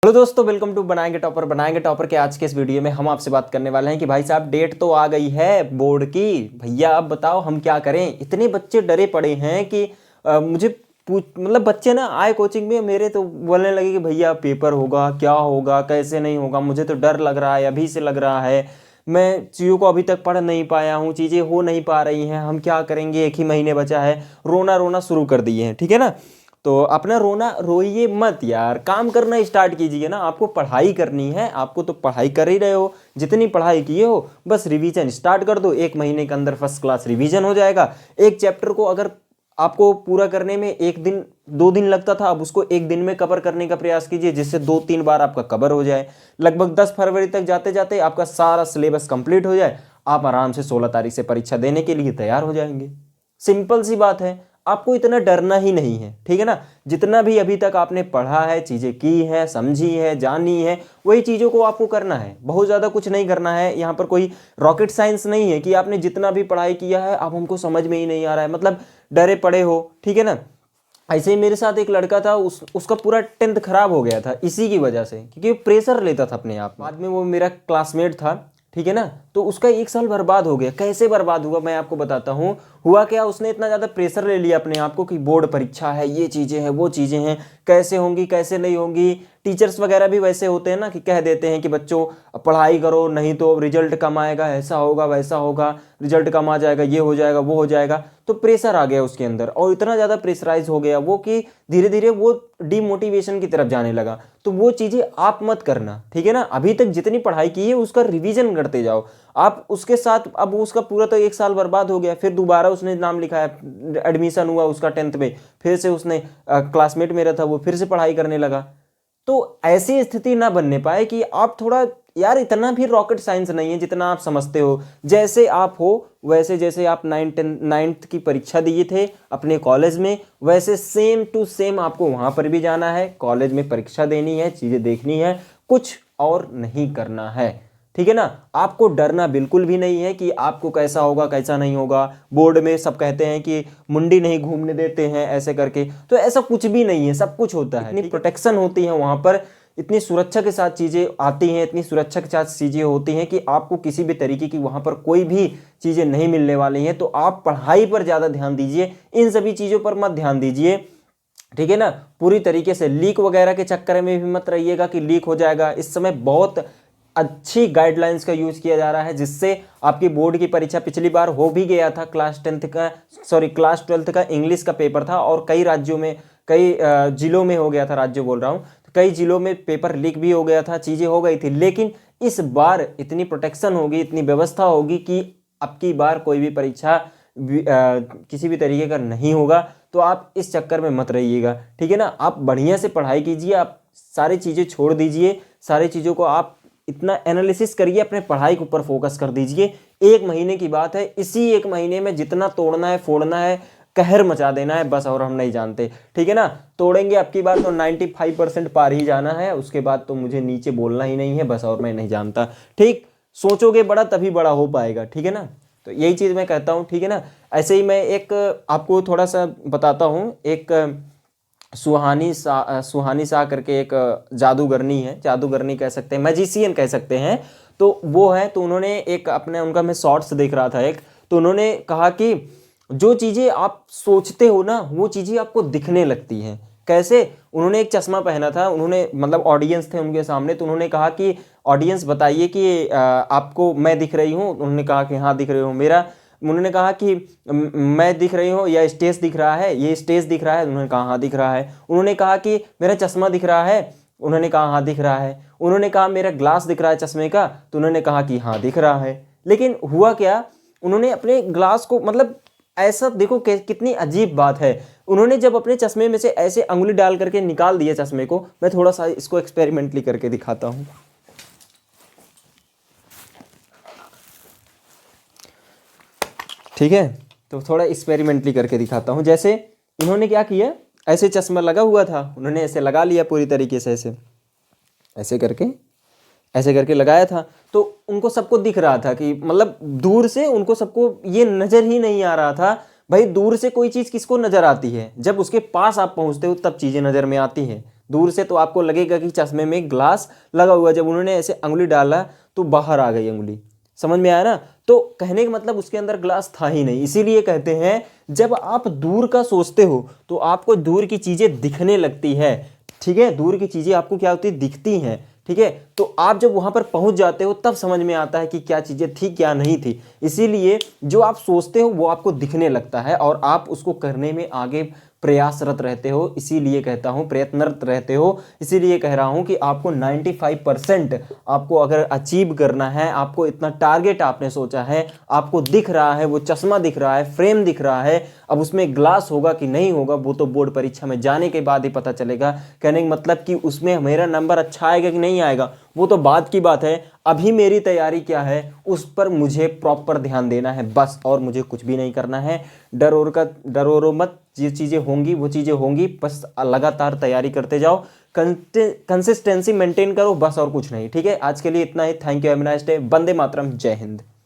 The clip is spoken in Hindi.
हेलो दोस्तों, वेलकम टू बनाएंगे टॉपर के आज के इस वीडियो में हम आपसे बात करने वाले हैं कि भाई साहब डेट तो आ गई है बोर्ड की। भैया अब बताओ हम क्या करें। इतने बच्चे डरे पड़े हैं कि मुझे मतलब बच्चे ना आए कोचिंग में मेरे तो बोलने लगे कि भैया पेपर होगा, क्या होगा, कैसे नहीं होगा, मुझे तो डर लग रहा है, अभी से लग रहा है। मैं चीज़ों को अभी तक पढ़ नहीं पाया हूँ, चीज़ें हो नहीं पा रही हैं, हम क्या करेंगे, एक ही महीने बचा है। रोना रोना शुरू कर दिए हैं, ठीक है ना। तो अपना रोना रोइए मत यार, काम करना स्टार्ट कीजिए ना। आपको पढ़ाई करनी है, आपको तो पढ़ाई कर ही रहे हो, जितनी पढ़ाई किए हो बस रिवीजन स्टार्ट कर दो। एक महीने के अंदर फर्स्ट क्लास रिवीजन हो जाएगा। एक चैप्टर को अगर आपको पूरा करने में एक दिन 2 दिन लगता था, अब उसको एक दिन में कवर करने का प्रयास कीजिए, जिससे 2-3 बार आपका कवर हो जाए। लगभग 10 फरवरी तक जाते जाते आपका सारा सिलेबस कंप्लीट हो जाए। आप आराम से 16 तारीख से परीक्षा देने के लिए तैयार हो जाएंगे। सिंपल सी बात है, आपको इतना डरना ही नहीं है, ठीक है ना। जितना भी अभी तक आपने पढ़ा है, चीज़ें की है, समझी है, जानी है, वही चीज़ों को आपको करना है। बहुत ज़्यादा कुछ नहीं करना है। यहाँ पर कोई रॉकेट साइंस नहीं है कि आपने जितना भी पढ़ाई किया है अब हमको समझ में ही नहीं आ रहा है, मतलब डरे पड़े हो, ठीक है ना। ऐसे ही मेरे साथ एक लड़का था, उसका पूरा 10th खराब हो गया था इसी की वजह से, क्योंकि प्रेशर लेता था अपने आप। बाद में वो मेरा क्लासमेट था, ठीक है ना। तो उसका 1 साल बर्बाद हो गया। कैसे बर्बाद हुआ मैं आपको बताता हूँ। हुआ क्या, उसने इतना ज़्यादा प्रेशर ले लिया अपने आप को कि बोर्ड परीक्षा है, ये चीज़ें हैं, वो चीज़ें हैं, कैसे होंगी कैसे नहीं होंगी। टीचर्स वगैरह भी वैसे होते हैं ना कि कह देते हैं कि बच्चों पढ़ाई करो, नहीं तो रिजल्ट कम आएगा, ऐसा होगा वैसा होगा, रिजल्ट कम आ जाएगा, ये हो जाएगा वो हो जाएगा। तो प्रेशर आ गया उसके अंदर और इतना ज़्यादा प्रेशराइज हो गया वो कि धीरे धीरे वो डिमोटिवेशन की तरफ जाने लगा। तो वो चीज़ें आप मत करना, ठीक है ना। अभी तक जितनी पढ़ाई की है उसका रिवीजन करते जाओ आप उसके साथ। अब उसका पूरा तो 1 साल बर्बाद हो गया, फिर दोबारा उसने नाम लिखाया, एडमिशन हुआ उसका 10th में, फिर से उसने क्लासमेट मेरा था वो फिर से पढ़ाई करने लगा। तो ऐसी स्थिति ना बनने पाए कि आप थोड़ा, यार इतना भी रॉकेट साइंस नहीं है जितना आप समझते हो। जैसे आप हो वैसे, जैसे आप 9th की परीक्षा दिए थे अपने कॉलेज में, वैसे सेम टू सेम आपको वहाँ पर भी जाना है, कॉलेज में परीक्षा देनी है, चीज़ें देखनी है, कुछ और नहीं करना है, ठीक है ना। आपको डरना बिल्कुल भी नहीं है कि आपको कैसा होगा कैसा नहीं होगा। बोर्ड में सब कहते हैं कि मुंडी नहीं घूमने देते हैं ऐसे करके, तो ऐसा कुछ भी नहीं है, सब कुछ होता है। इतनी प्रोटेक्शन होती है वहाँ पर, इतनी सुरक्षा के साथ चीज़ें आती हैं, इतनी सुरक्षा के साथ चीज़ें होती हैं कि आपको किसी भी तरीके की वहाँ पर कोई भी चीज़ें नहीं मिलने वाली हैं। तो आप पढ़ाई पर ज़्यादा ध्यान दीजिए, इन सभी चीज़ों पर मत ध्यान दीजिए, ठीक है ना। पूरी तरीके से लीक वगैरह के चक्कर में भी मत रहिएगा कि लीक हो जाएगा। इस समय बहुत अच्छी गाइडलाइंस का यूज़ किया जा रहा है, जिससे आपकी बोर्ड की परीक्षा पिछली बार हो भी गया था। क्लास 12th का इंग्लिश का पेपर था और कई राज्यों में, कई जिलों में हो गया था, राज्य बोल रहा हूँ, तो कई जिलों में पेपर लीक भी हो गया था, चीज़ें हो गई थी। लेकिन इस बार इतनी प्रोटेक्शन होगी, इतनी व्यवस्था होगी कि अब की बार कोई भी परीक्षा किसी भी तरीके का नहीं होगा। तो आप इस चक्कर में मत रहिएगा, ठीक है ना। आप बढ़िया से पढ़ाई कीजिए, आप सारी चीज़ें छोड़ दीजिए, सारी चीज़ों को आप इतना एनालिसिस करिए, अपने पढ़ाई के ऊपर फोकस कर दीजिए। 1 महीने की बात है, इसी 1 महीने में जितना तोड़ना है फोड़ना है, कहर मचा देना है बस, और हम नहीं जानते, ठीक है ना। तोड़ेंगे अब की बार तो 95% पार ही जाना है, उसके बाद तो मुझे नीचे बोलना ही नहीं है बस, और मैं नहीं जानता। ठीक, सोचोगे बड़ा तभी बड़ा हो पाएगा, ठीक है ना। तो यही चीज़ मैं कहता हूँ, ठीक है ना। ऐसे ही मैं एक आपको थोड़ा सा बताता हूँ। एक सुहानी शाह करके एक जादूगरनी है, जादूगरनी कह सकते हैं, मैजिशियन कह सकते हैं। तो वो है, तो उन्होंने एक अपने, उनका मैं शॉर्ट्स देख रहा था एक, तो उन्होंने कहा कि जो चीज़ें आप सोचते हो ना वो चीज़ें आपको दिखने लगती हैं। कैसे, उन्होंने एक चश्मा पहना था, उन्होंने मतलब ऑडियंस थे उनके सामने, तो उन्होंने कहा कि ऑडियंस बताइए कि आपको मैं दिख रही हूँ। उन्होंने कहा कि हाँ दिख रही हूँ मेरा। उन्होंने कहा कि मैं दिख रही हूँ या स्टेज दिख रहा है, ये स्टेज दिख रहा है। उन्होंने कहा हाँ दिख रहा है। उन्होंने कहा कि मेरा चश्मा दिख रहा है। उन्होंने कहा हाँ दिख रहा है। उन्होंने कहा मेरा ग्लास दिख रहा है चश्मे का, तो उन्होंने कहा कि हाँ दिख रहा है। लेकिन हुआ क्या, उन्होंने अपने ग्लास को, मतलब ऐसा देखो कितनी अजीब बात है, उन्होंने जब अपने चश्मे में से ऐसे अंगुली डाल करके निकाल दिया चश्मे को, मैं थोड़ा सा इसको एक्सपेरिमेंटली करके दिखाता हूँ, ठीक है। तो थोड़ा एक्सपेरिमेंटली करके दिखाता हूँ। जैसे इन्होंने क्या किया, ऐसे चश्मा लगा हुआ था, उन्होंने ऐसे लगा लिया पूरी तरीके से, ऐसे ऐसे करके लगाया था। तो उनको सबको दिख रहा था कि, मतलब दूर से उनको सबको ये नज़र ही नहीं आ रहा था। भाई दूर से कोई चीज़ किसको नज़र आती है, जब उसके पास आप पहुँचते हो तब चीज़ें नज़र में आती हैं। दूर से तो आपको लगेगा कि चश्मे में ग्लास लगा हुआ, जब उन्होंने ऐसे अंगुली डाला तो बाहर आ गई अंगुली। समझ में आया ना? तो कहने का मतलब उसके अंदर ग्लास था ही नहीं। इसीलिए कहते हैं जब आप दूर का सोचते हो तो आपको दूर की चीजें दिखने लगती है। ठीक है, दूर की चीजें आपको क्या होती है, दिखती हैं। ठीक है, तो आप जब वहां पर पहुंच जाते हो तब समझ में आता है कि क्या चीजें थी क्या नहीं थी। इसीलिए जो आप सोचते हो वो आपको दिखने लगता है और आप उसको करने में आगे प्रयासरत रहते हो। इसीलिए कहता हूं प्रयत्नरत रहते हो। इसीलिए कह रहा हूं कि आपको 95% आपको अगर अचीव करना है, आपको इतना टारगेट आपने सोचा है, आपको दिख रहा है, वो चश्मा दिख रहा है, फ्रेम दिख रहा है, अब उसमें ग्लास होगा कि नहीं होगा वो तो बोर्ड परीक्षा में जाने के बाद ही पता चलेगा। कहने का मतलब कि उसमें मेरा नंबर अच्छा आएगा कि नहीं आएगा वो तो बाद की बात है। अभी मेरी तैयारी क्या है उस पर मुझे प्रॉपर ध्यान देना है बस, और मुझे कुछ भी नहीं करना है। डरो मत, ये चीज़ें होंगी वो चीज़ें होंगी, बस लगातार तैयारी करते जाओ, कंसिस्टेंसी मेंटेन करो बस, और कुछ नहीं। ठीक है, आज के लिए इतना ही। Thank you, have a nice day. Vande Mataram, Jai Hind.